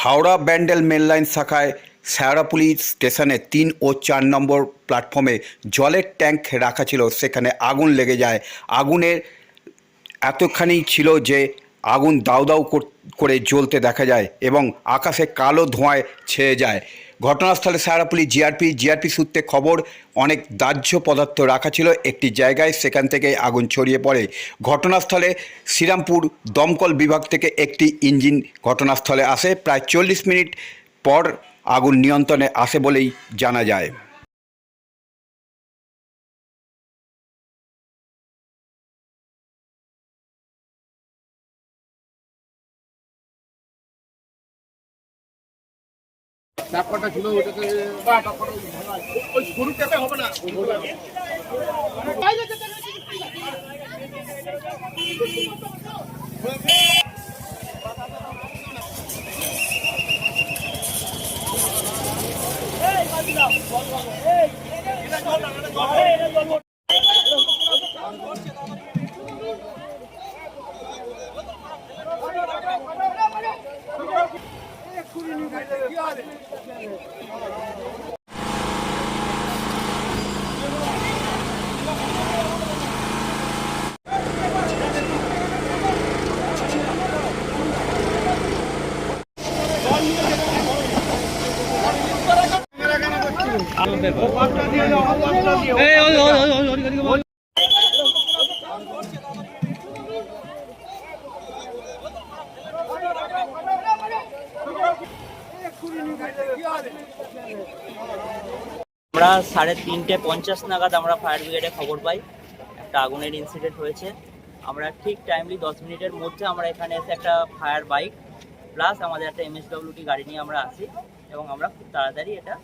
হাওড়া ব্যান্ডেল মেনলাইন শাখায় শেওড়াফুলি স্টেশনে 3 ও 4 নম্বর প্ল্যাটফর্মে জলের ট্যাঙ্ক রাখা ছিল। সেখানে আগুন লেগে যায়। আগুনের এতখানি ছিল যে আগুন দাউ দাউ করে জ্বলতে দেখা যায় এবং আকাশে কালো ধোঁয়ায় ছেয়ে যায়। ঘটনাস্থলে শেওড়াফুলি জিআরপি সূত্রে খবর, অনেক দাহ্য পদার্থ রাখা ছিল একটি জায়গায়, সেখান থেকে আগুন ছড়িয়ে পড়ে। ঘটনাস্থলে শ্রীরামপুর দমকল বিভাগ থেকে একটি ইঞ্জিন ঘটনাস্থলে আসে। প্রায় 40 মিনিট পর আগুন নিয়ন্ত্রণে আসে বলেই জানা যায়। ব্যাপারটা ছিল ওটাকে ওই গরুটাতে হবে না। আমরা 3:50 নাগাদ আমরা ফায়ার ব্রিগেডে খবর পাই একটা আগুনের ইনসিডেন্ট হয়েছে। আমরা ঠিক টাইমলি 10 মিনিটের মধ্যে আমরা এখানে এসে একটা ফায়ার বাইক প্লাস আমাদের একটা MSWT গাড়ি নিয়ে আমরা আসি এবং আমরা খুব তাড়াতাড়ি এটা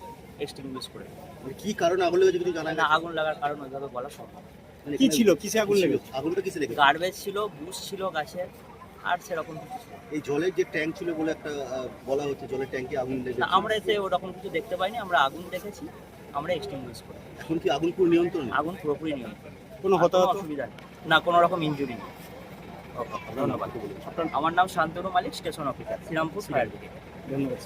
এক্সটিংগুইশ করে দিই। কি কারণে আগুন লেগেছে কিছু জানা না, আগুন লাগার কারণ ওইভাবে বলা সম্ভব না। কি ছিল, কিসে আগুন লেগেছে? আগুনটা কিসে লেগেছে? গার্বেজ ছিল, বুশ ছিল গাছের, আর সেরকম কিছু ছিল এই জলের যে ট্যাঙ্ক ছিল বলে একটা বলা হচ্ছে, জলের ট্যাঙ্কে আগুন লেগেছে। না। আমরা এসে ওরকম কিছু দেখতে পাইনি, আমরা আগুন দেখেছি, আমরা এক্সটিংগুইশ করি। এখন কি আগুন পুরো নিয়ন্ত্রণে? আগুন পুরোপুরি নিয়ন্ত্রণ, কোনো হতাহত? অসুবিধা নেই না, কোনো রকম ইনজুরি নেই। ধন্যবাদ। আমার নাম Shantanu Malik, station officer, Serampore fire brigade. ধন্যবাদ।